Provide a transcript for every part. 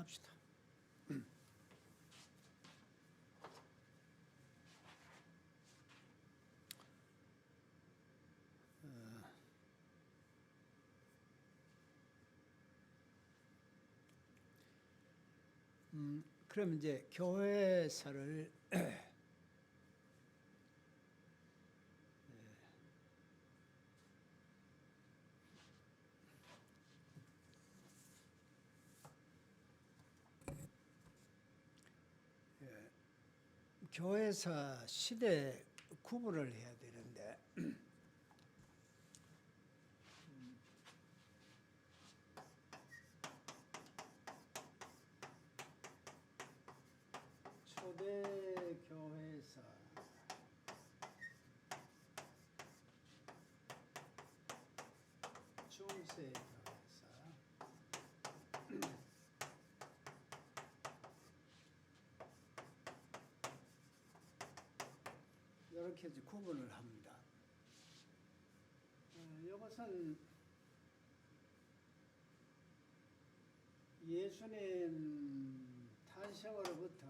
합시다. 그럼 이제 교회사를 교회사 시대 구분을 해야 되는데 초대 교회사, 중세 교회사, 이렇게 이제 구분을 합니다. 이것은 예수님 탄생으로부터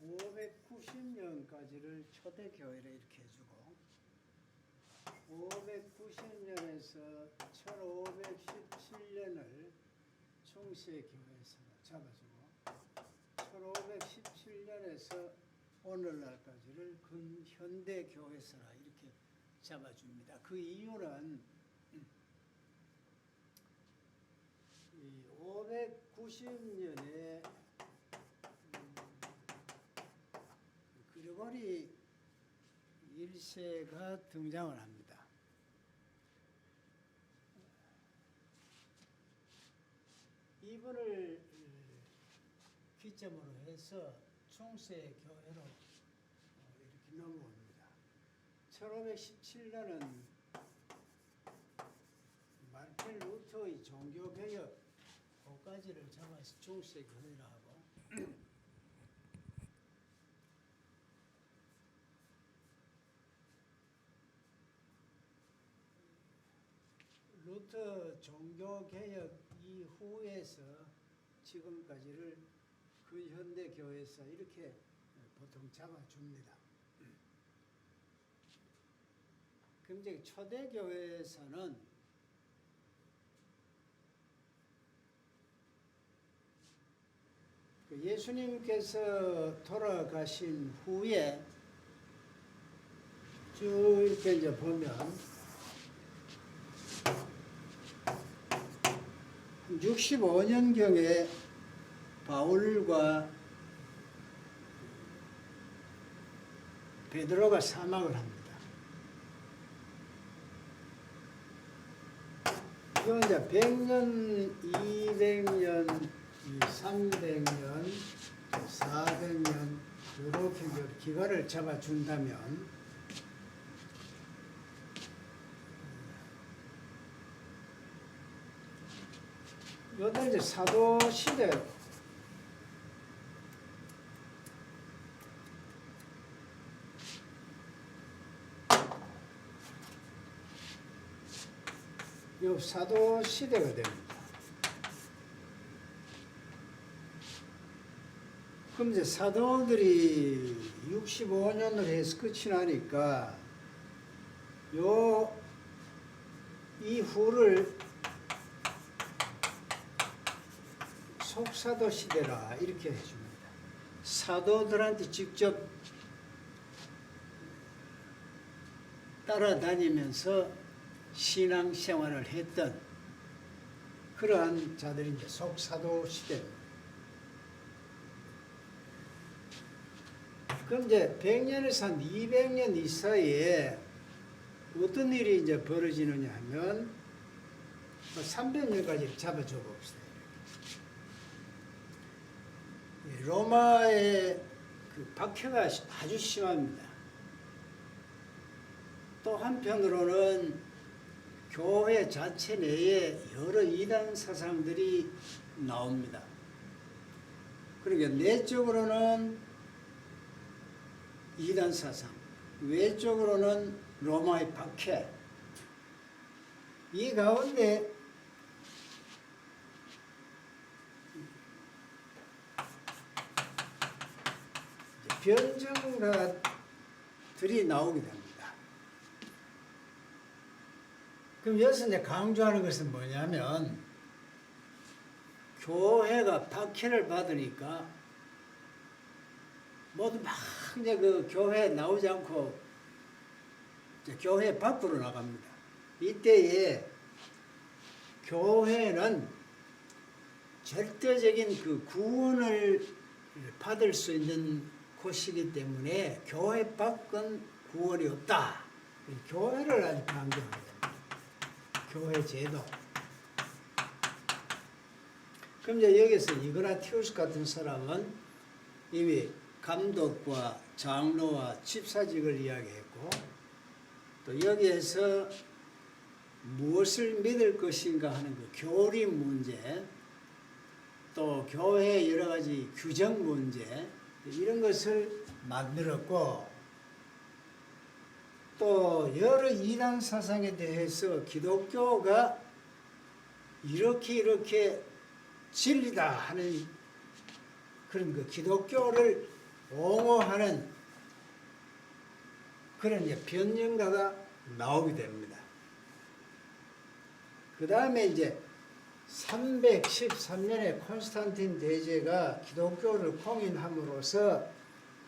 590년까지를 초대교회를 이렇게 해주고 590년에서 1517년을 중세교회에서 잡아주고 1517년에서 오늘날까지를 근현대교회서라 이렇게 잡아줍니다. 그 이유는 이 590년에 그리고리 1세가 등장을 합니다. 이분을 기점으로 해서 중세 교회로 이렇게 넘어옵니다. 1517년은 말틴 루터의 종교개혁 그까지를 잡아서 중세 교회라 하고 루터 종교개혁 이후에서 지금까지를 근현대교회에서 이렇게 보통 잡아줍니다. 그럼 이제 초대교회에서는 예수님께서 돌아가신 후에 쭉 이렇게 이제 보면 65년경에 바울과 베드로가 사망을 합니다. 이건 이제 100년, 200년, 300년, 400년 이렇게 기간을 잡아준다면 이것도 이제 사도 시대 이 사도 시대가 됩니다. 그럼 이제 사도들이 65년을 해서 끝이 나니까 요 이후를 속사도 시대라 이렇게 해줍니다. 사도들한테 직접 따라다니면서 신앙생활을 했던 그러한 자들이 이제 속사도 시대입니다. 그럼 이제 100년에서 한 200년 이 사이에 어떤 일이 이제 벌어지느냐 하면 300년까지 잡아줘 봅시다. 로마의 그 박해가 아주 심합니다. 또 한편으로는 교회 자체 내에 여러 이단 사상들이 나옵니다. 그러니까 내적으로는 이단 사상, 외적으로는 로마의 박해. 이 가운데 변증가들이 나오게 됩니다. 그럼 여기서 이제 강조하는 것은 뭐냐면 교회가 박해를 받으니까 모두 막 이제 그 교회에 나오지 않고 이제 교회 밖으로 나갑니다. 이때에 교회는 절대적인 그 구원을 받을 수 있는 곳이기 때문에 교회 밖은 구원이 없다. 교회를 아주 강조하는 겁니다. 교회 제도. 그럼 이제 여기서 이그나티우스 같은 사람은 이미 감독과 장로와 집사직을 이야기했고 또 여기에서 무엇을 믿을 것인가 하는 그 교리 문제 또 교회의 여러 가지 규정 문제 이런 것을 만들었고 또 여러 이단 사상에 대해서 기독교가 이렇게 진리다 하는 그런 그 기독교를 옹호하는 그런 이제 변증가가 나오게 됩니다. 그 다음에 이제 313년에 콘스탄틴 대제가 기독교를 공인함으로써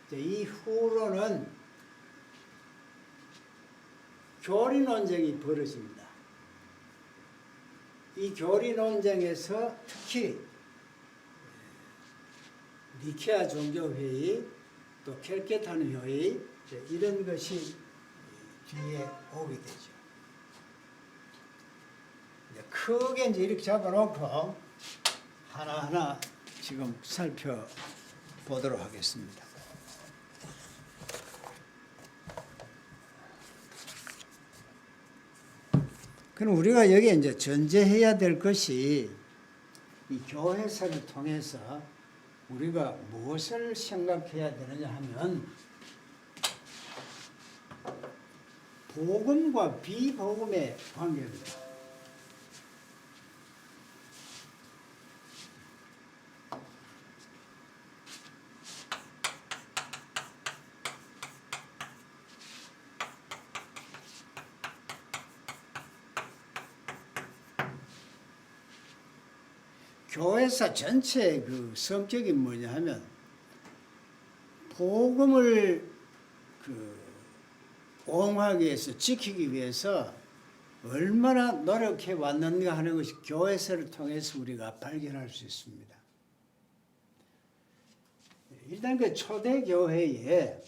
이제 이후로는 교리 논쟁이 벌어집니다. 이 교리 논쟁에서 특히 니케아 종교회의 또 켈케탄 회의 이런 것이 뒤에 오게 되죠. 크게 이제 이렇게 잡아놓고 하나하나 지금 살펴보도록 하겠습니다. 그럼 우리가 여기에 이제 전제해야 될 것이 이 교회사를 통해서 우리가 무엇을 생각해야 되느냐 하면 복음과 비복음의 관계입니다. 교회사 전체의 그 성격이 뭐냐 하면 복음을 옹호하기 위해서 지키기 위해서 얼마나 노력해 왔는가 하는 것이 교회사를 통해서 우리가 발견할 수 있습니다. 일단 그 초대 교회에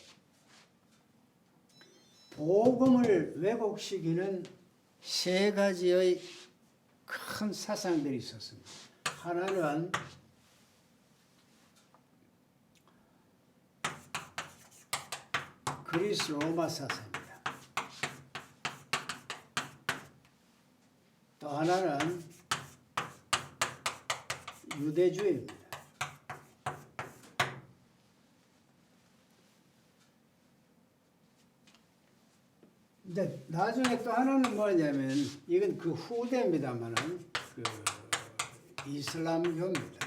복음을 왜곡시키는 세 가지의 큰 사상들이 있었습니다. 하나는 그리스 로마 사상입니다. 또 하나는 유대주의입니다. 근데 나중에 또 하나는 뭐냐면 이건 그 후대입니다만은 그 이슬람교입니다.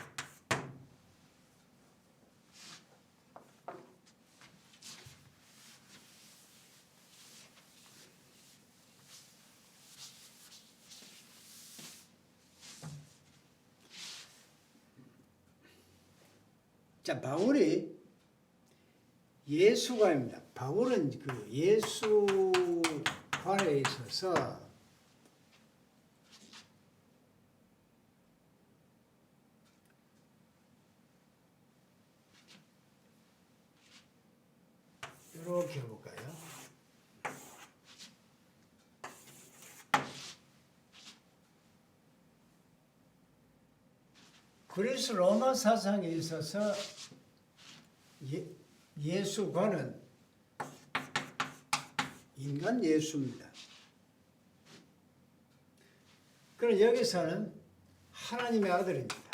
자, 바울이 예수관입니다. 바울은 그 예수관에 있어서 이렇게 해볼까요? 그리스 로마 사상에 있어서 예수관은 인간 예수입니다. 그럼 여기서는 하나님의 아들입니다.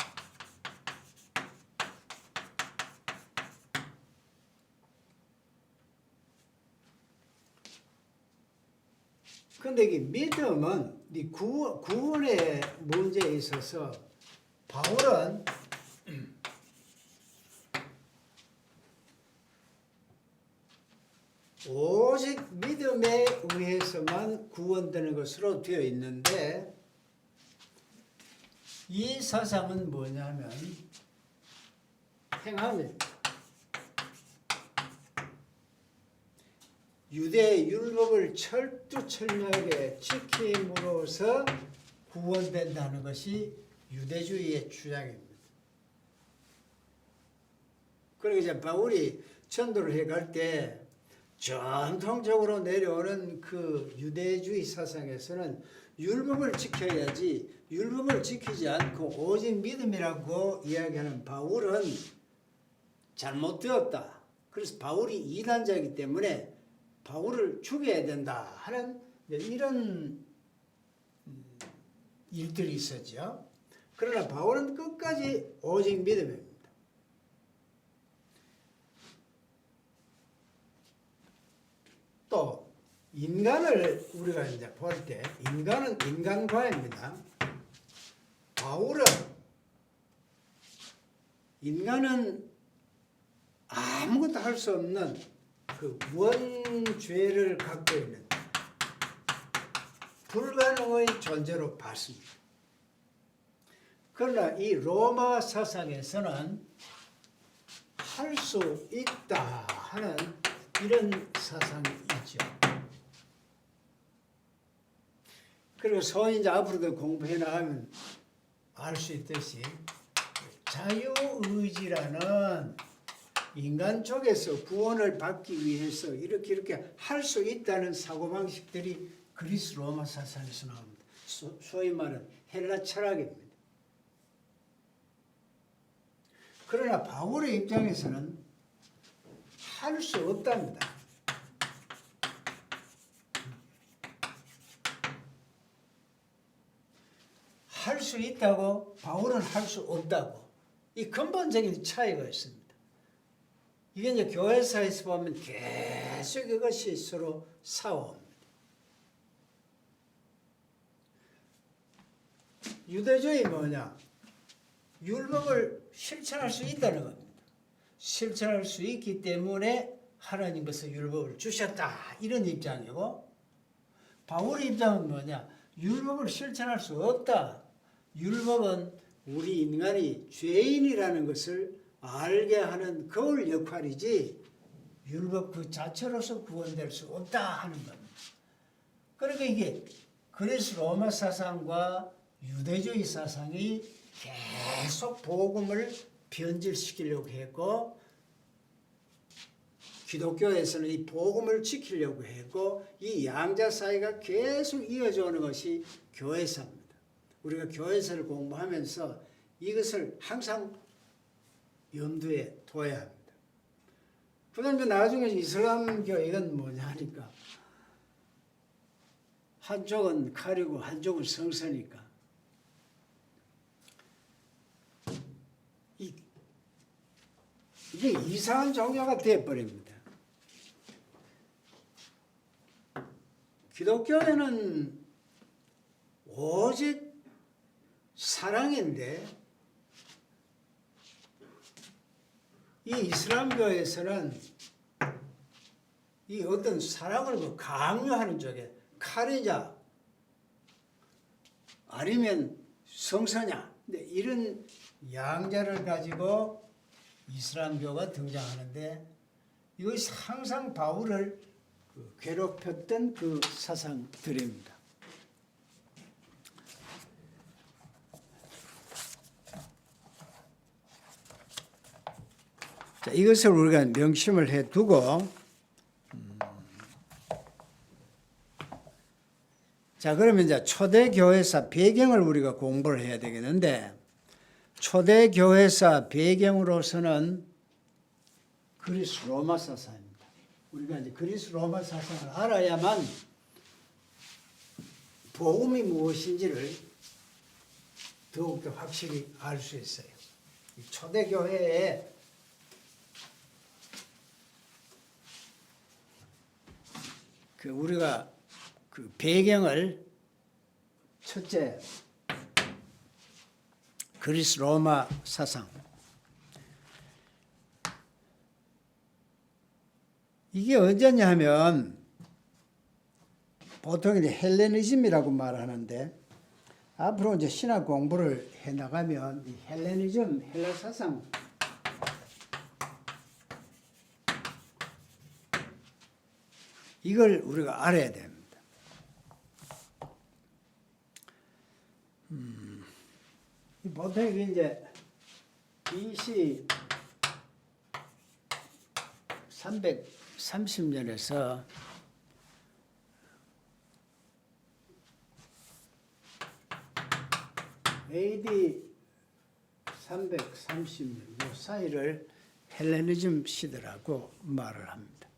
그런데 이 믿음은 이 구원의 문제에 있어서 바울은 오직 믿음에 의해서만 구원되는 것으로 되어 있는데 이 사상은 뭐냐면 행함입니다. 유대 율법을 철두철미하게 지킴으로써 구원된다는 것이 유대주의의 주장입니다. 그리고 이제 바울이 전도를 해갈 때 전통적으로 내려오는 그 유대주의 사상에서는 율법을 지켜야지, 율법을 지키지 않고 오직 믿음이라고 이야기하는 바울은 잘못되었다. 그래서 바울이 이단자이기 때문에 바울을 죽여야 된다 하는 이런 일들이 있었죠. 그러나 바울은 끝까지 오직 믿음입니다. 또 인간을 우리가 이제 볼 때 인간은 인간과입니다. 바울은 인간은 아무것도 할 수 없는 그 원죄를 갖고 있는 불가능의 존재로 봤습니다. 그러나 이 로마 사상에서는 할 수 있다 하는 이런 사상이 있죠. 그리고 소위 이제 앞으로도 공부해 나가면 알 수 있듯이 자유의지라는 인간 쪽에서 구원을 받기 위해서 이렇게 할 수 있다는 사고방식들이 그리스 로마 사상에서 나옵니다. 소위 말하는 헬라 철학입니다. 그러나 바울의 입장에서는 할 수 없답니다. 할 수 있다고 바울은 할 수 없다고. 이 근본적인 차이가 있습니다. 이게 이제 교회사에서 보면 계속 이것이 서로 싸워옵니다. 유대주의 뭐냐? 율법을 실천할 수 있다는 겁니다. 실천할 수 있기 때문에 하나님께서 율법을 주셨다. 이런 입장이고, 바울의 입장은 뭐냐? 율법을 실천할 수 없다. 율법은 우리 인간이 죄인이라는 것을 알게 하는 거울 역할이지 율법 그 자체로서 구원될 수 없다 하는 겁니다. 그러니까 이게 그리스 로마 사상과 유대주의 사상이 계속 복음을 변질시키려고 했고, 기독교에서는 이 복음을 지키려고 했고, 이 양자 사이가 계속 이어져 오는 것이 교회사입니다. 우리가 교회사를 공부하면서 이것을 항상 염두에 둬야 합니다. 그 다음에 나중에 이슬람교 이건 뭐냐 하니까 한쪽은 칼이고 한쪽은 성서니까 이게 이상한 종교가 되어버립니다. 기독교에는 오직 사랑인데 이 이슬람교에서는 이 어떤 사랑을 강요하는 쪽에 칼이냐 아니면 성서냐 이런 양자를 가지고 이슬람교가 등장하는데 이것이 항상 바울을 괴롭혔던 그 사상들입니다. 자, 이것을 우리가 명심을 해두고 자, 그러면 이제 초대교회사 배경을 우리가 공부를 해야 되겠는데 초대교회사 배경으로서는 그리스 로마 사상입니다. 우리가 이제 그리스 로마 사상을 알아야만 복음이 무엇인지를 더욱더 확실히 알 수 있어요. 이 초대교회에 우리가 그 배경을 첫째 그리스 로마 사상 이게 언제냐 하면 보통 이제 헬레니즘이라고 말하는데 앞으로 이제 신학 공부를 해 나가면 이 헬레니즘, 헬라 사상 이걸 우리가 알아야 됩니다. 보통 이제 BC 330년에서 AD 330년 이 사이를 헬레니즘 시대라고 말을 합니다.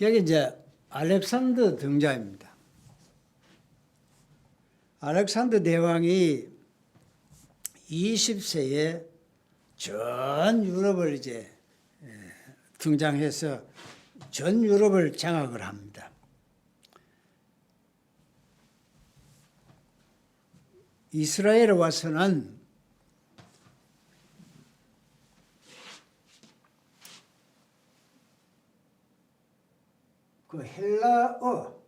여기 이제 알렉산더 등장입니다. 알렉산더 대왕이 20세에 전 유럽을 이제 등장해서 전 유럽을 장악을 합니다. 이스라엘에 와서는 그 헬라어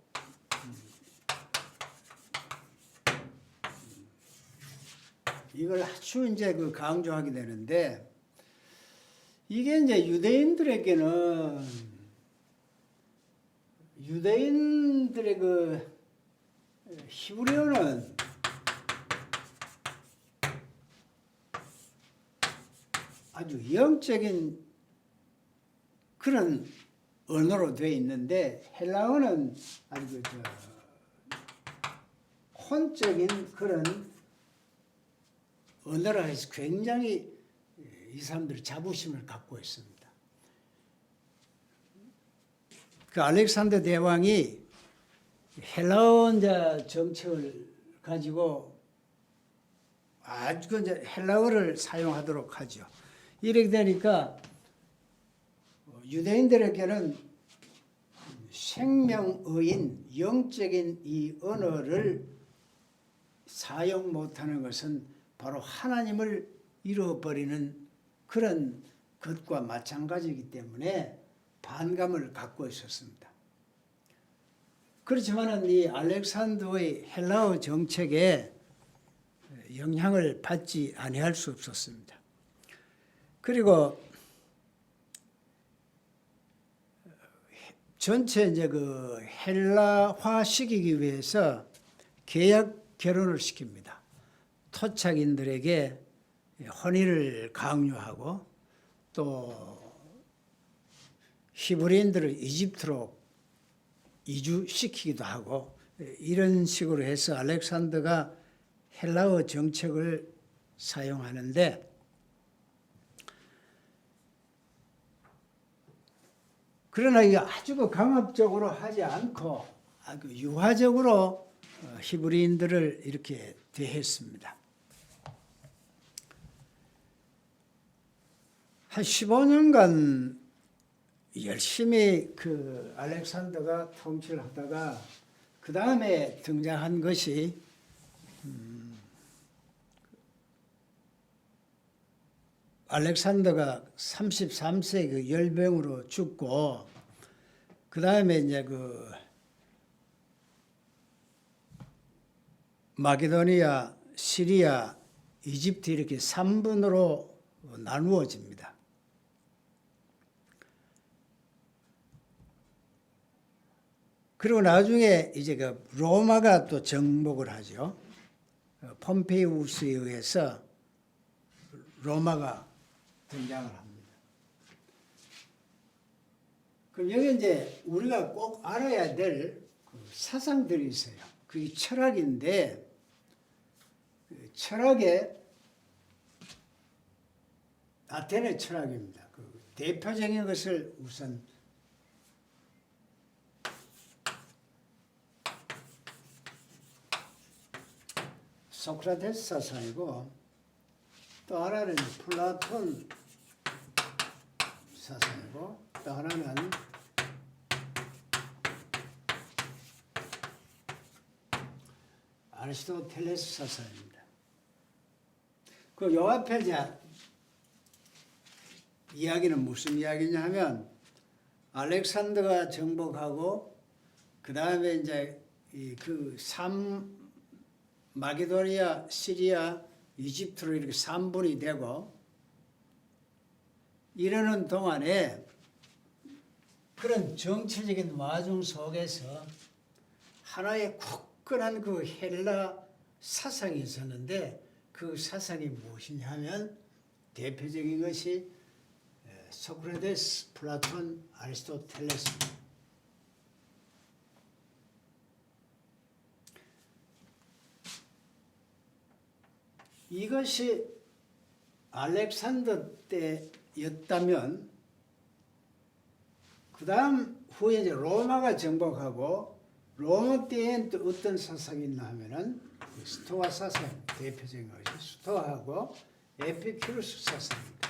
이걸 아주 이제 그 강조하게 되는데 이게 이제 유대인들의 그 히브리어는 아주 영적인 그런 언어로 되어 있는데 헬라어는 아주 혼적인 그런 언어라 해서 굉장히 이 사람들이 자부심을 갖고 있습니다. 그 알렉산더 대왕이 헬라어 정책을 가지고 아주 이제 헬라어를 사용하도록 하죠. 이렇게 되니까 유대인들에게는 생명의인 영적인 이 언어를 사용 못하는 것은 바로 하나님을 잃어버리는 그런 것과 마찬가지이기 때문에 반감을 갖고 있었습니다. 그렇지만은 이 알렉산더의 헬라어 정책에 영향을 받지 아니할 수 없었습니다. 그리고 전체 이제 그 헬라화 시키기 위해서 계약 결혼을 시킵니다. 토착인들에게 혼인을 강요하고 또 히브리인들을 이집트로 이주시키기도 하고 이런 식으로 해서 알렉산더가 헬라어 정책을 사용하는데 그러나 이게 아주 강압적으로 하지 않고 아주 유화적으로 히브리인들을 이렇게 대했습니다. 한 15년간 열심히 그 알렉산더가 통치를 하다가 그 다음에 등장한 것이 알렉산더가 33세 그 열병으로 죽고 그 다음에 이제 그 마게도니아, 시리아, 이집트 이렇게 3분으로 나누어집니다. 그리고 나중에 이제 그 로마가 또 정복을 하죠. 폼페이우스에 의해서 로마가 등장을 합니다. 그럼 여기 이제 우리가 꼭 알아야 될 사상들이 있어요. 그게 철학인데 철학의 아테네 철학입니다. 그 대표적인 것을 우선 소크라테스 사상이고 또 하나는 플라톤 사상이고 또 하나는 아리스토텔레스 사상입니다. 그 요 앞에 이제 이야기는 무슨 이야기냐 하면 알렉산더가 정복하고 그 다음에 이제 마게도니아, 시리아, 이집트로 이렇게 3분이 되고 이러는 동안에 그런 정치적인 와중 속에서 하나의 굳건한 그 헬라 사상이 있었는데 그 사상이 무엇이냐 하면 대표적인 것이 소크라테스, 플라톤, 아리스토텔레스입니다. 이것이 알렉산더 때였다면 그 다음 후에 이제 로마가 정복하고 로마 때엔 또 어떤 사상이 있나 하면은 스토아 사상 대표적인 것이 스토아하고 에피큐르스 사상입니다.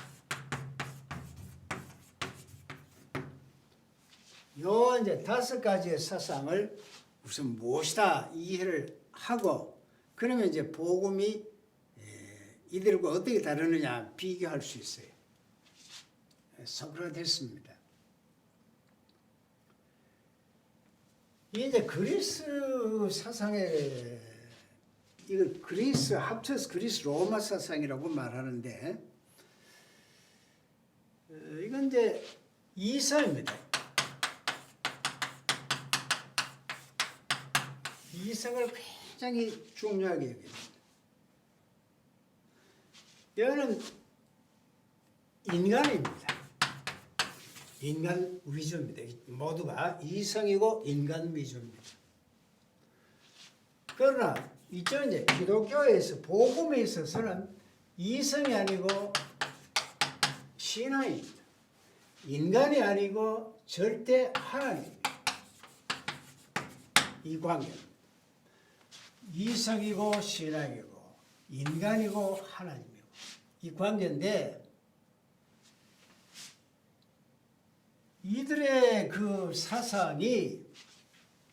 요 이제 5가지의 사상을 우선 무엇이다 이해를 하고 그러면 이제 복음이 이들과 어떻게 다르느냐 비교할 수 있어요. 소크라테스입니다. 이게 이제 그리스 사상의 이걸 그리스 합쳐서 그리스 로마 사상이라고 말하는데 이건 이제 이성입니다. 이성을 굉장히 중요하게 여깁니다. 이거는 인간입니다. 인간 위주입니다. 모두가 이성이고 인간 위주입니다. 그러나 이쪽 이제 기독교에서 복음에 있어서는 이성이 아니고 신앙입니다. 인간이 아니고 절대 하나님입니다. 이 관계는 이성이고 신앙이고 인간이고 하나님이고 이 관계인데 이들의 그 사상이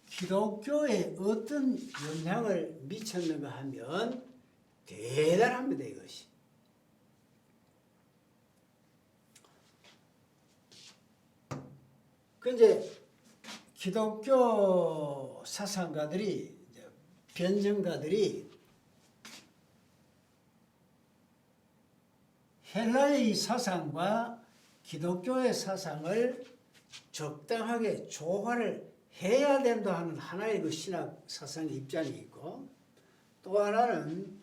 기독교에 어떤 영향을 미쳤는가 하면 대단합니다, 이것이. 그 이제 기독교 사상가들이 변증가들이 헬라의 사상과 기독교의 사상을 적당하게 조화를 해야 된다 하는 하나의 그 신학 사상의 입장이 있고 또 하나는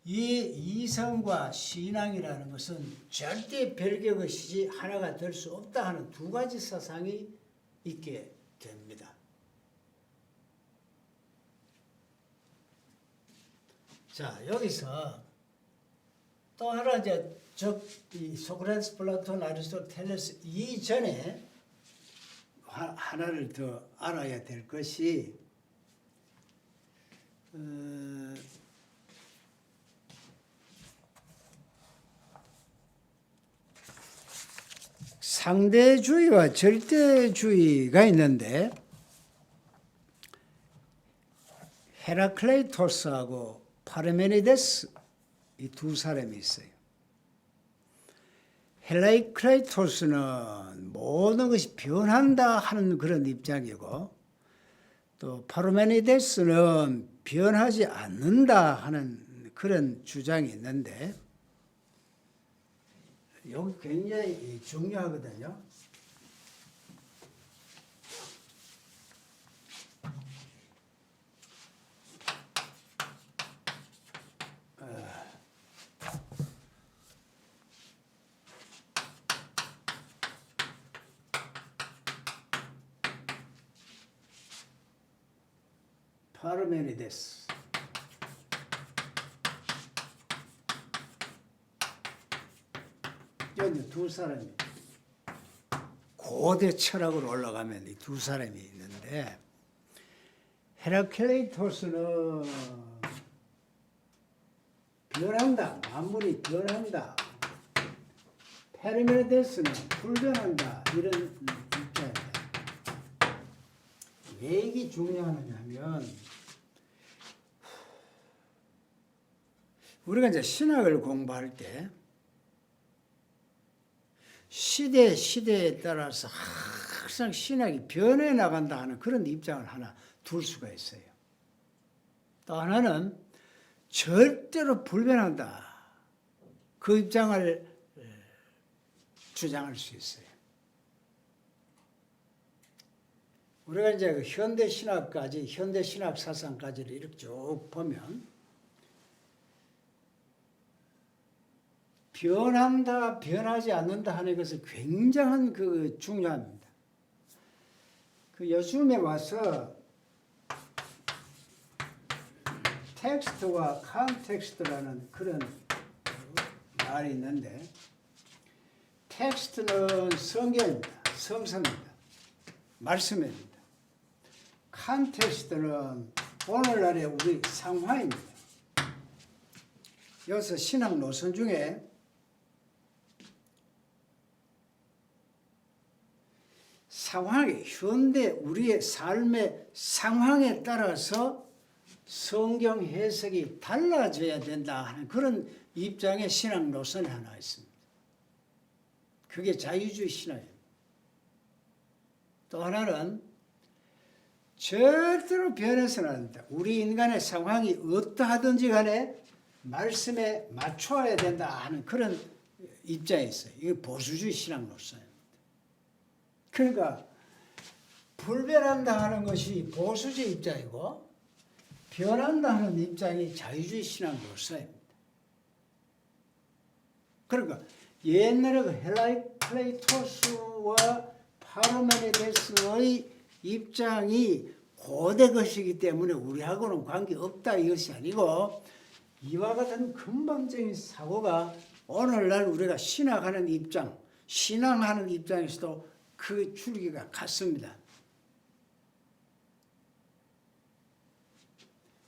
이 이성과 신앙이라는 것은 절대 별개 것이지 하나가 될 수 없다 하는 2가지 사상이 있게 됩니다. 자, 여기서 또 하나 이제 이 소크라테스, 플라톤, 아리스토텔레스 이전에 하나를 더 알아야 될 것이 상대주의와 절대주의가 있는데 헤라클레이토스하고 파르메니데스 이 2사람이 있어요. 헤라클레이토스는 모든 것이 변한다 하는 그런 입장이고 또 파르메니데스는 변하지 않는다 하는 그런 주장이 있는데 여기 굉장히 중요하거든요. 파르메니데스 여기 2사람이 고대 철학으로 올라가면 이 2사람이 있는데 헤라클레이토스는 변한다, 만물이 변한다. 파르메니데스는 불변한다 이런 입장입니다. 왜 이게 중요하느냐 하면 우리가 이제 신학을 공부할 때 시대에 따라서 항상 신학이 변해 나간다 하는 그런 입장을 하나 둘 수가 있어요. 또 하나는 절대로 불변한다. 그 입장을 주장할 수 있어요. 우리가 이제 그 현대 신학 사상까지를 이렇게 쭉 보면 변한다, 변하지 않는다 하는 것은 굉장한 그 중요합니다. 그 요즘에 와서 텍스트와 컨텍스트라는 그런 말이 있는데, 텍스트는 성경입니다. 성서입니다. 말씀입니다. 컨텍스트는 오늘날의 우리 상황입니다. 여기서 신학 노선 중에 상황이 현대 우리의 삶의 상황에 따라서 성경 해석이 달라져야 된다 하는 그런 입장의 신학 노선이 하나 있습니다. 그게 자유주의 신학입니다. 또 하나는 절대로 변해서는 안 된다. 우리 인간의 상황이 어떠하든지 간에 말씀에 맞춰야 된다 하는 그런 입장이 있어요. 이게 보수주의 신학 노선입니다. 그러니까 불변한다 하는 것이 보수주의 입장이고 변한다 하는 입장이 자유주의 신학 노선입니다. 그러니까 옛날에 그 헤라클레이토스와 파르메니데스의 입장이 고대 것이기 때문에 우리하고는 관계없다 이것이 아니고, 이와 같은 근본적인 사고가 오늘날 우리가 신앙하는 입장에서도 그 줄기가 같습니다.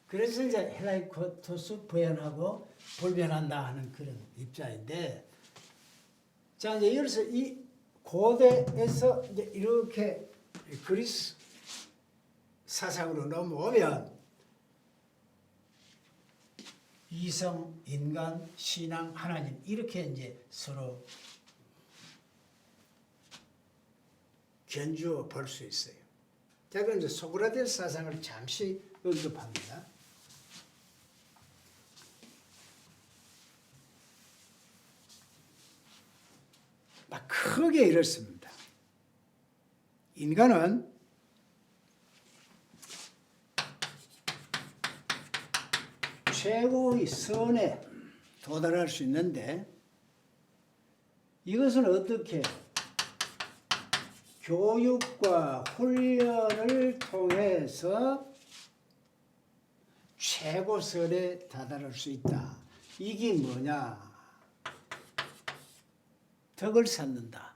그래서 이제 헤라클레이토스 부연하고 불변한다 하는 그런 입장인데, 자 이제 여기서 이 고대에서 이제 이렇게 그리스 사상으로 넘어오면 이성, 인간, 신앙, 하나님 이렇게 이제 서로 견주어 볼 수 있어요. 자, 그럼 이제 소크라테스 사상을 잠시 언급합니다. 막 크게 이렇습니다. 인간은 최고의 선에 도달할 수 있는데, 이것은 어떻게 교육과 훈련을 통해서 최고선에 다다를 수 있다. 이게 뭐냐? 덕을 쌓는다.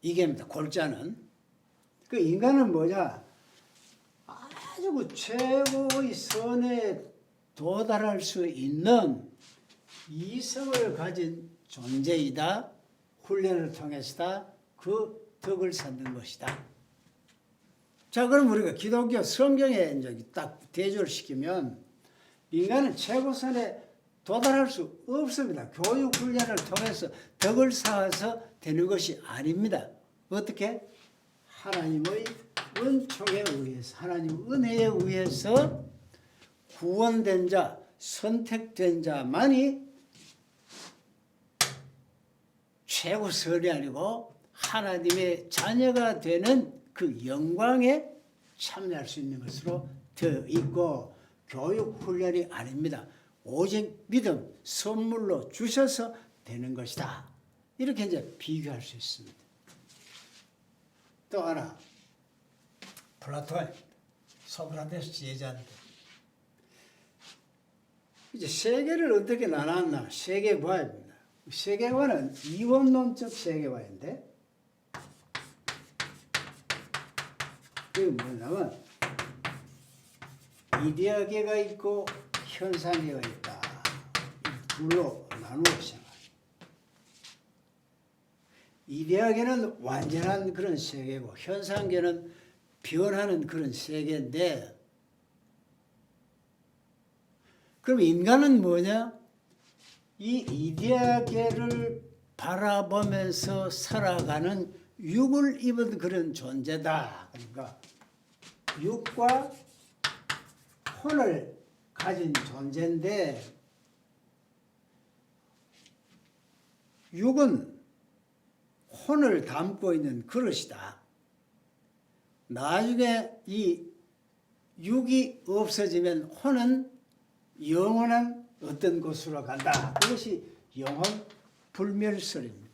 이게입니다. 골자는. 그 인간은 뭐냐? 아주 그 최고의 선에 도달할 수 있는 이성을 가진 존재이다. 훈련을 통해서다. 그 덕을 쌓는 것이다. 자, 그럼 우리가 기독교 성경에 이제 딱 대조를 시키면 인간은 최고선에 도달할 수 없습니다. 교육 훈련을 통해서 덕을 쌓아서 되는 것이 아닙니다. 어떻게? 하나님의 은총에 의해서, 하나님 은혜에 의해서 구원된 자, 선택된 자만이 최고선이 아니고 하나님의 자녀가 되는 그 영광에 참여할 수 있는 것으로 되어 있고, 교육 훈련이 아닙니다. 오직 믿음, 선물로 주셔서 되는 것이다. 이렇게 이제 비교할 수 있습니다. 또 하나, 플라톤입니다. 소크라테스 제자인데, 이제 세계를 어떻게 나눴나? 세계과입니다. 세계과는 이원론적 세계과인데, 이게 뭐냐면 이데아계가 있고 현상계가 있다. 둘로 나누어 생각합니다. 이데아계는 완전한 그런 세계고 현상계는 변하는 그런 세계인데, 그럼 인간은 뭐냐? 이 이데아계를 바라보면서 살아가는 육을 입은 그런 존재다. 그러니까 육과 혼을 가진 존재인데, 육은 혼을 담고 있는 그릇이다. 나중에 이 육이 없어지면 혼은 영원한 어떤 곳으로 간다. 그것이 영혼 불멸설입니다.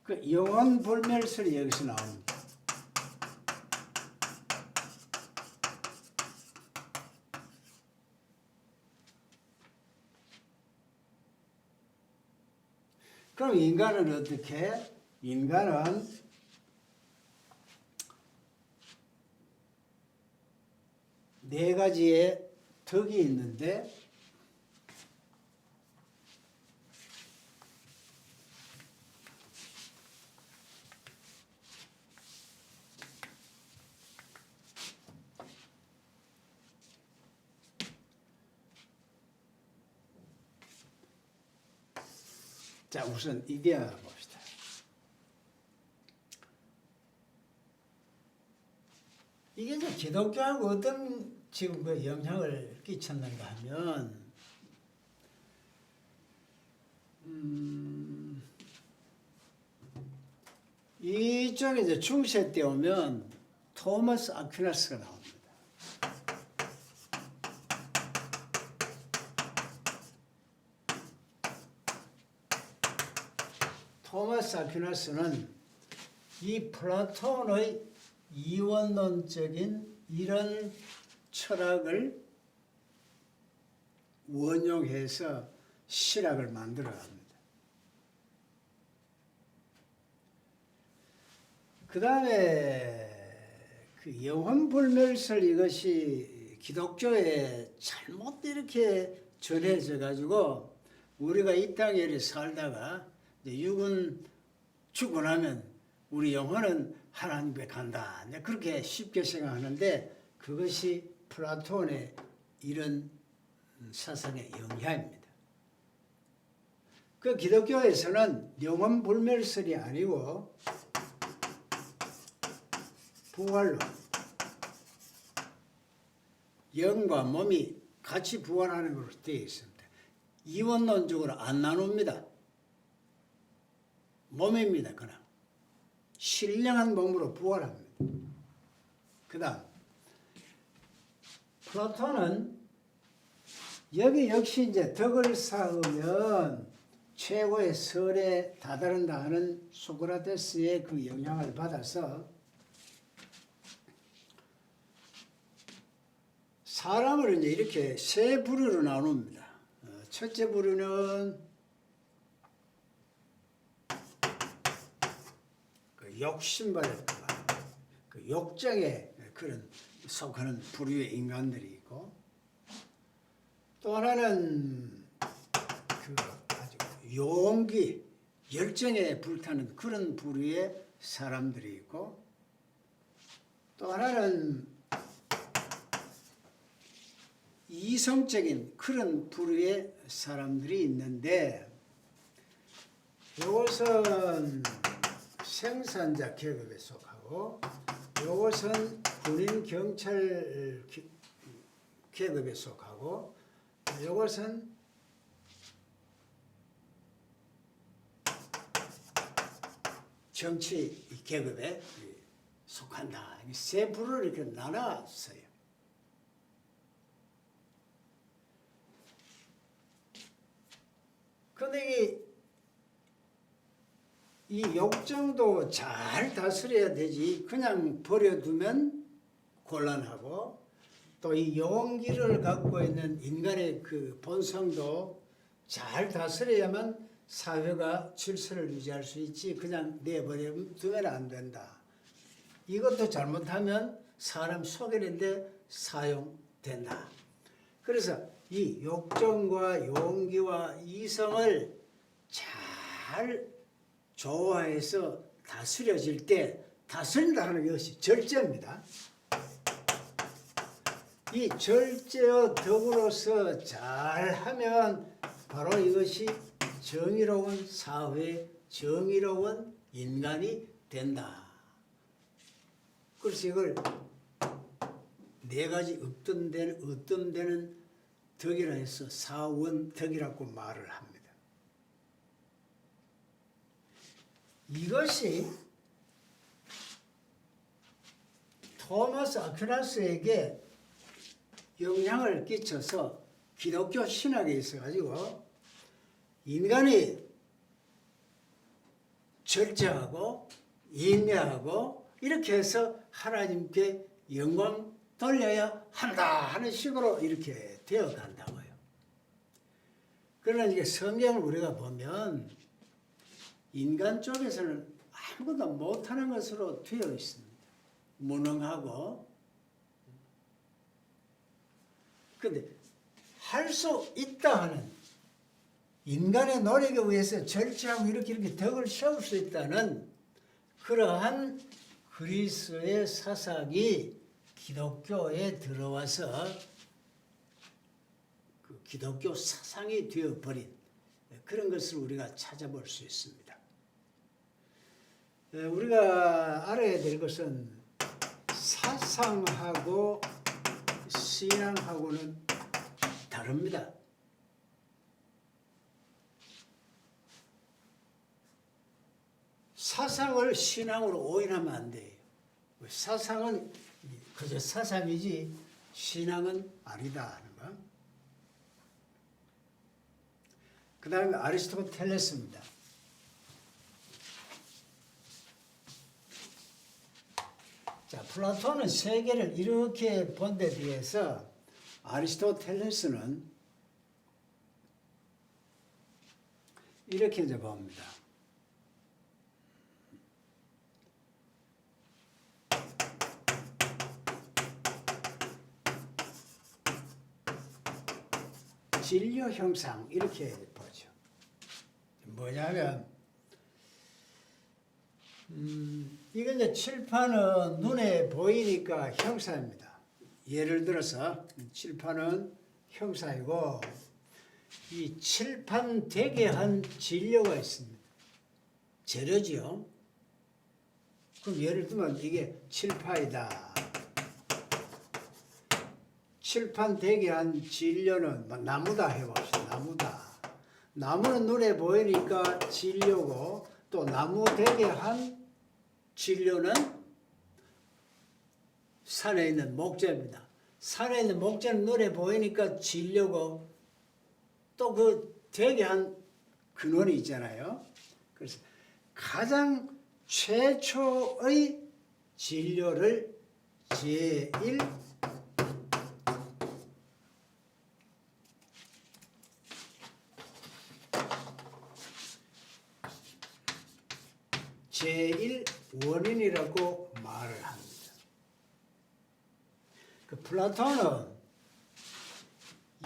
그 영혼 불멸설이 여기서 나옵니다. 그럼 인간은 어떻게? 인간은 네 가지의 덕이 있는데, 자, 우선 이데아 봅시다. 이게 이제 기독교하고 어떤 지금 그 영향을 끼쳤는가 하면, 이쪽에 이제 중세 때 오면 토마스 아퀴나스가 나옵니다. 토마스 아퀴나스는 이 플라톤의 이원론적인 이런 철학을 원용해서 실학을 만들어 갑니다. 그 다음에 그 영혼불멸설, 이것이 기독교에 잘못 이렇게 전해져 가지고 우리가 이 땅에 이렇게 살다가 육은 죽고 나면 우리 영혼은 하나님께 간다, 그렇게 쉽게 생각하는데, 그것이 플라톤의 이런 사상의 영향입니다. 그 기독교에서는 영혼 불멸설이 아니고 부활론, 영과 몸이 같이 부활하는 것으로 되어 있습니다. 이원론적으로 안 나눕니다. 몸입니다. 그냥 신령한 몸으로 부활합니다. 그 다음 플라톤은 여기 역시 이제 덕을 쌓으면 최고의 설에 다다른다 하는 소크라테스의 그 영향을 받아서 사람을 이제 이렇게 세 부류로 나눕니다. 첫째 부류는 그 욕심받았다, 그 욕정에 그런 속하는 부류의 인간들이 있고, 또 하나는 그 아주 용기, 열정에 불타는 그런 부류의 사람들이 있고, 또 하나는 이성적인 그런 부류의 사람들이 있는데, 이것은 생산자 계급에 속하고, 이것은 군인 경찰 계급에 속하고, 이것은 정치 계급에 속한다. 세 부를 이렇게 나눴어요. 그런데 이 욕정도 잘 다스려야 되지, 그냥 버려두면 곤란하고, 또 이 용기를 갖고 있는 인간의 그 본성도 잘 다스려야만 사회가 질서를 유지할 수 있지, 그냥 내버려두면 안 된다. 이것도 잘못하면 사람 속이는데 된다. 그래서 이 욕정과 용기와 이성을 잘 조화해서 다스려질 때, 다스린다는 것이 절제입니다. 이 절제와 덕으로서 잘하면 바로 이것이 정의로운 사회, 정의로운 인간이 된다. 그래서 이걸 네 가지 으뜸되는 덕이라 해서 사원덕이라고 말을 합니다. 이것이 토마스 아퀴나스에게 영향을 끼쳐서 기독교 신학에 있어가지고 인간이 절제하고 인내하고 이렇게 해서 하나님께 영광 돌려야 한다 하는 식으로 이렇게 되어 간다고요. 그러나 이게 성경을 우리가 보면 인간 쪽에서는 아무것도 못하는 것으로 되어 있습니다. 무능하고. 근데 할 수 있다 하는 인간의 노력에 의해서 절제하고 이렇게 덕을 세울 수 있다는 그러한 그리스도의 사상이 기독교에 들어와서 그 기독교 사상이 되어버린 그런 것을 우리가 찾아볼 수 있습니다. 우리가 알아야 될 것은 사상하고 신앙하고는 다릅니다. 사상을 신앙으로 오인하면 안 돼요. 사상은 그저 사상이지 신앙은 아니다 하는 거. 그 다음에 아리스토텔레스입니다. 자, 플라톤은 세계를 이렇게 본 데 비해서 아리스토텔레스는 이렇게 이제 봅니다. 진료 형상 이렇게 보죠. 뭐냐면 이건 이제 칠판은 눈에 보이니까 형사입니다. 예를 들어서 칠판은 형사이고 이 칠판 되게 한 진료가 있습니다. 재료지요. 그럼 예를 들면 이게 칠판이다. 칠판 되게 한 진료는 나무다 해봅시다. 나무다. 나무는 눈에 보이니까 진료고 또 나무 되게 한 진료는 산에 있는 목재입니다. 산에 있는 목재는 눈에 보이니까 진료고 또 그 되게 한 근원이 있잖아요. 그래서 가장 최초의 진료를 제일 원인이라고 말을 합니다. 그 플라톤은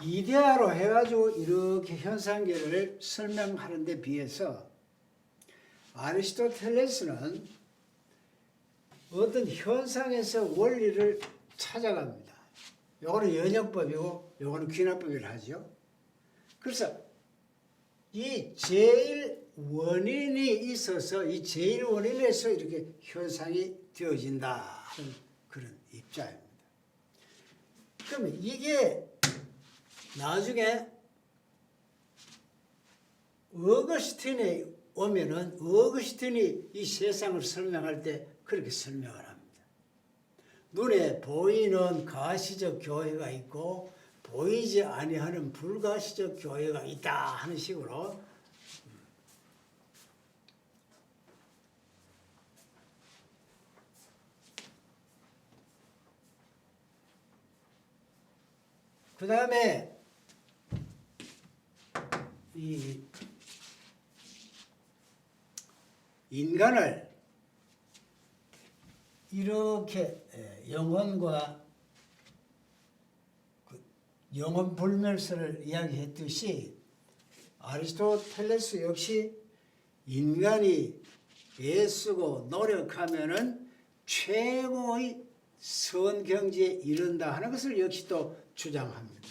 이데아로 해가지고 이렇게 현상계를 설명하는 데 비해서 아리스토텔레스는 어떤 현상에서 원리를 찾아갑니다. 요거는 연역법이고 요거는 귀납법이라 하죠. 그래서 이 제일 원인이 있어서 이 제일 원인에서 이렇게 현상이 되어진다 하는 그런 입장입니다. 그러면 이게 나중에 어거스틴에 오면은 어거스틴이 이 세상을 설명할 때 그렇게 설명을 합니다. 눈에 보이는 가시적 교회가 있고 보이지 아니하는 불가시적 교회가 있다 하는 식으로 그 다음에 이 인간을 이렇게 영혼과 영혼 불멸설을 이야기했듯이 아리스토텔레스 역시 인간이 애쓰고 노력하면은 최고의 선 경지에 이른다 하는 것을 역시 또 주장합니다.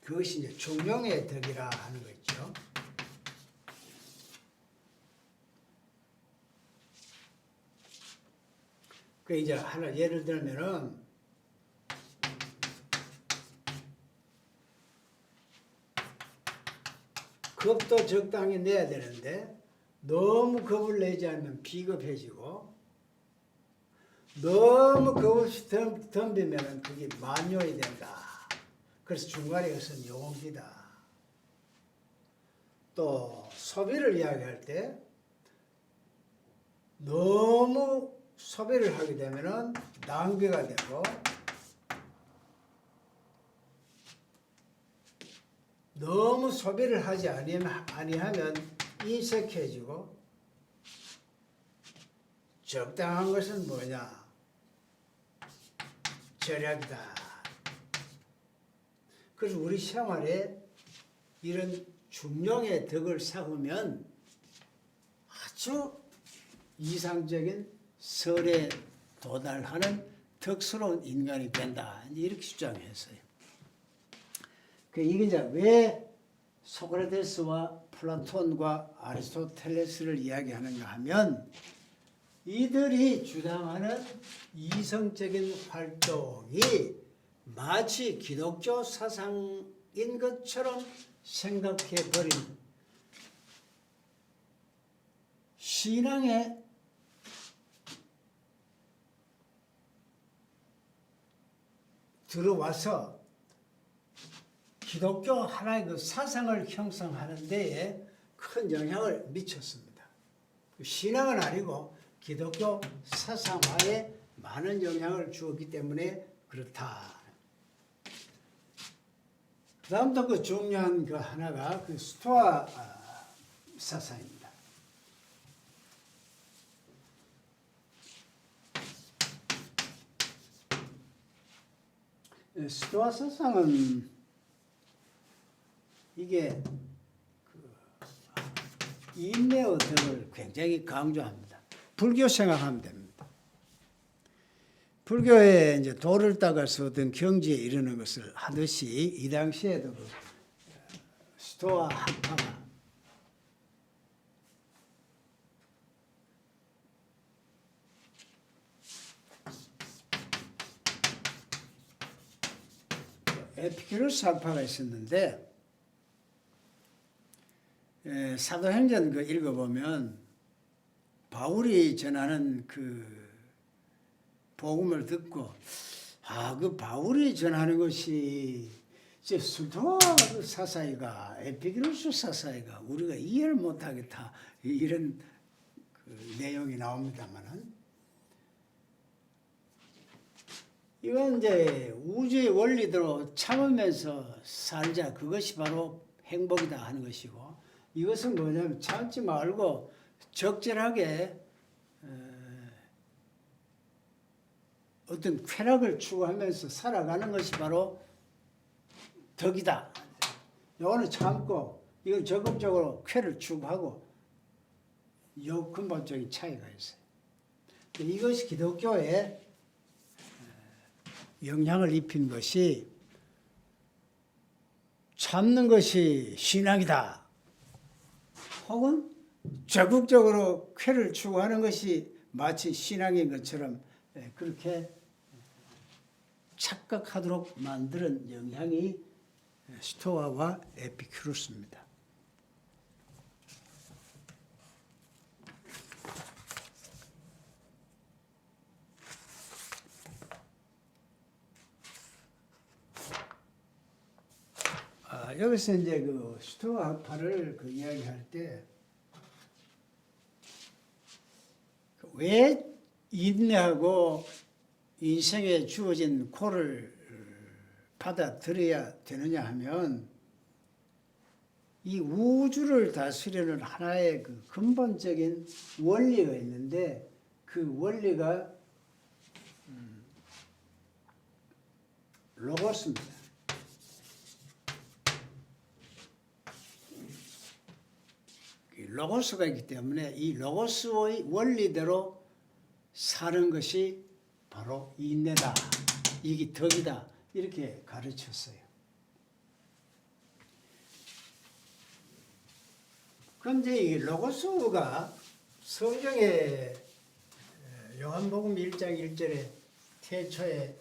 그것이 이제 중용의 덕이라 하는 거죠. 그 이제 하나 예를 들면은 겁도 적당히 내야 되는데 너무 겁을 내지 않으면 비겁해지고 너무 겁없이 덤비면 그게 만요이 된다. 그래서 중간에 것은 용기다. 또 소비를 이야기할 때 너무 소비를 하게 되면 낭비가 되고 너무 소비를 하지 아니하면 인색해지고 적당한 것은 뭐냐? 절약이다. 그래서 우리 생활에 이런 중용의 덕을 쌓으면 아주 이상적인 설에 도달하는 덕스러운 인간이 된다. 이렇게 주장했어요. 이게 이제 왜 소크라테스와 플라톤과 아리스토텔레스를 이야기하는가 하면 이들이 주장하는 이성적인 활동이 마치 기독교 사상인 것처럼 생각해버린 신앙에 들어와서 기독교 하나의 그 사상을 형성하는 데에 큰 영향을 미쳤습니다. 신앙은 아니고 기독교 사상화에 많은 영향을 주었기 때문에 그렇다. 그 다음부터 그 중요한 그 하나가 그 스토아 사상입니다. 스토아 사상은 이게 인내의 덕을 굉장히 강조합니다. 불교 생각하면 됩니다. 불교에 이제 도를 닦아서 어떤 경지에 이르는 것을 하듯이 이 당시에도 그 스토아 학파가 에피큐로스 학파가 있었는데 사도행전 그 읽어보면 바울이 전하는 그 복음을 듣고 그 바울이 전하는 것이 이제 스토아 사사이가 에피큐로스 사사이가 우리가 이해를 못하겠다 이런 그 내용이 나옵니다만은 이건 이제 우주의 원리대로 참으면서 살자 그것이 바로 행복이다 하는 것이고 이것은 뭐냐면 참지 말고 적절하게 어떤 쾌락을 추구하면서 살아가는 것이 바로 덕이다. 이거는 참고 이건 적극적으로 쾌를 추구하고 이 근본적인 차이가 있어요. 이것이 기독교에 영향을 입힌 것이 참는 것이 신앙이다. 혹은 적극적으로 쾌를 추구하는 것이 마치 신앙인 것처럼 그렇게 착각하도록 만드는 영향이 스토아와 에피큐로스입니다. 여기서 이제 그 스토아 학파를 그 이야기할 때 왜 인내하고 인생에 주어진 고를 받아들여야 되느냐 하면 이 우주를 다스리는 하나의 그 근본적인 원리가 있는데 그 원리가 로고스입니다. 로고스가 있기 때문에 이 로고스의 원리대로 사는 것이 바로 인내다, 이게 덕이다, 이렇게 가르쳤어요. 그런데 이 로고스가 성경에 요한복음 1장 1절에 태초에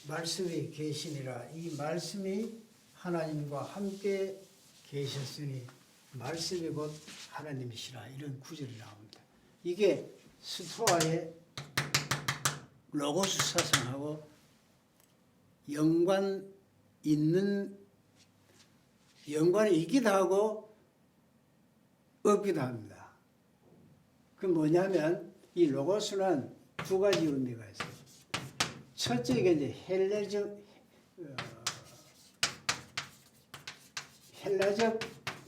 말씀이 계시니라, 이 말씀이 하나님과 함께 계셨으니 말씀이 곧 하나님이시라, 이런 구절이 나옵니다. 이게 스토아의 로고스 사상하고 연관이 있기도 하고 없기도 합니다. 그 뭐냐면 이 로고스는 두 가지 의미가 있어요. 첫째가 이제 헬라적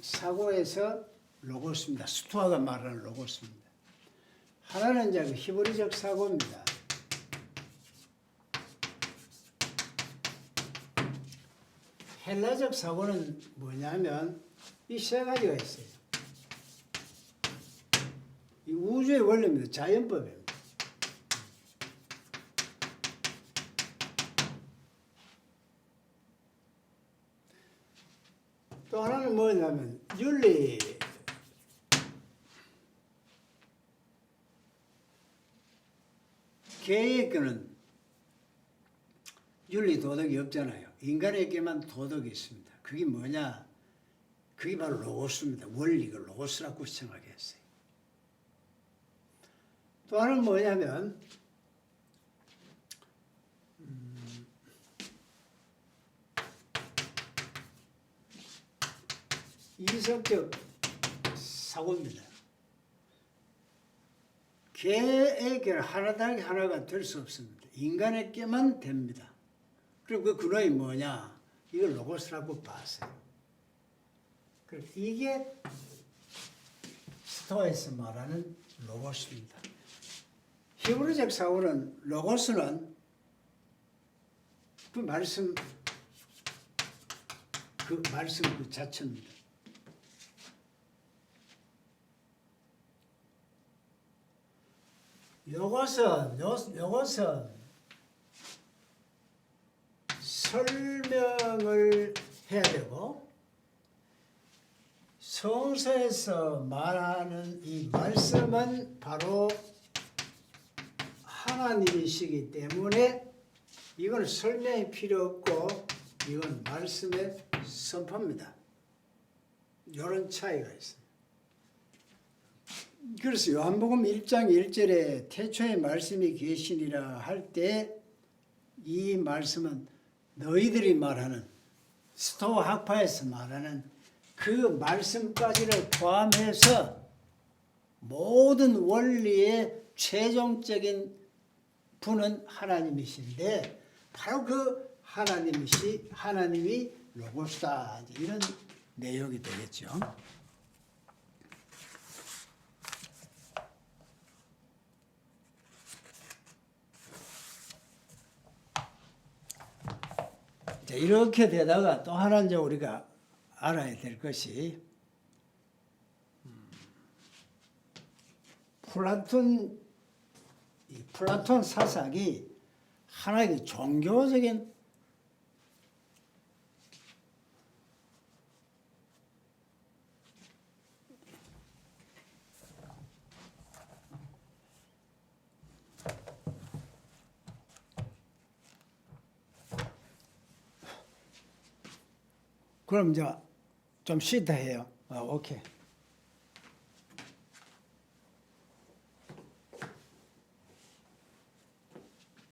사고에서 로고스입니다. 스토아가 말하는 로고스입니다. 하나는 이제 그 히브리적 사고입니다. 헬라적 사고는 뭐냐면 이 세 가지가 있어요. 이 우주의 원리입니다. 자연법입니다. 또 하나는 뭐냐면 윤리. 개에게는 윤리 도덕이 없잖아요. 인간에게만 도덕이 있습니다. 그게 뭐냐? 그게 바로 로고스입니다. 원리가 로고스라고 시청하게 했어요. 또 하나는 뭐냐면 이성적 사고입니다. 개에게는 하나당 하나가 될 수 없습니다. 인간에게만 됩니다. 그리고 그 근원이 뭐냐? 이걸 로고스라고 봤어요. 이게 스토아에서 말하는 로고스입니다. 히브리적 사고는 로고스는 그 말씀 그 자체입니다. 요것은 설명을 해야 되고, 성서에서 말하는 이 말씀은 바로 하나님이시기 때문에 이건 설명이 필요 없고 이건 말씀의 선포입니다. 이런 차이가 있습니다. 그래서 요한복음 1장 1절에 태초에 말씀이 계시니라 할 때 이 말씀은 너희들이 말하는 스토아 학파에서 말하는 그 말씀까지를 포함해서 모든 원리의 최종적인 분은 하나님이신데 바로 그 하나님이 로고스다, 이런 내용이 되겠죠. 이렇게 되다가 또 하나 이제 우리가 알아야 될 것이 플라톤 사상이 하나의 종교적인 그럼 이제 좀 쉬다 해요. 오케이.